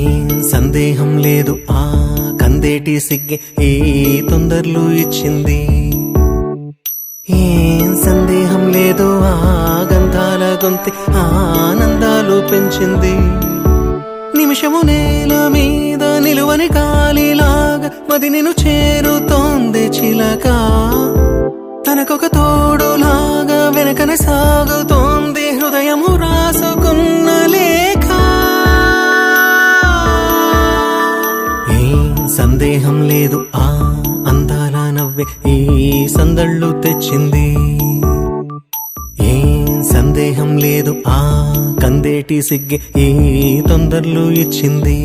ఏం సందేహం లేదు ఆ కందేటి సిగ్గే ఈ తొందరలు ఇచ్చింది. ఏం సందేహం లేదు ఆ గంధాల గొంతి ఆనందాలు పెంచింది. నిమిషము నేల మీద నిలువని గాలిలాగా మది నిన్ను చేరుతోంది చిలక. తనకొక తోడులాగా వెనకనే సాగుతోంది హృదయము రాసుకున్న లేఖ. ఏం సందేహం లేదు ఆ అందాల నవ్వే ఈ సందళ్ళు తెచ్చింది. ఏం సందేహం లేదు ఆ కందేటి సిగ్గే ఈ తొందరలు ఇచ్చింది.